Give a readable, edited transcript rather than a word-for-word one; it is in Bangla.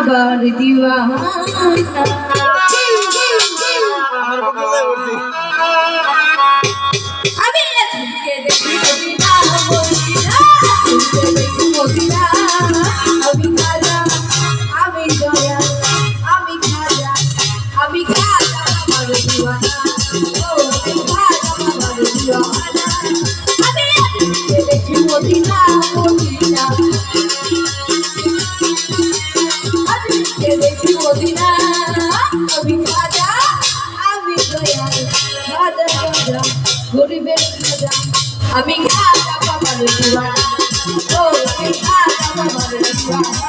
বাবার দিওয়ানা আমি আজকে দেখি মদিনা মদিনা দেখি মদিনা আমি খাজা আমি দয়া আমি খাজা বাবার দিওয়ানা ও আমি খাজা বাবার দিওয়ানা আমি আজকে দেখি মদিনা মদিনা দেখি মদিনা আমি খাজা আমি দয়াল খাজা খাজা গরিবের খাজা আমি খাজা বাবার দিওয়ানা ও আমি খাজা বাবার দিওয়ানা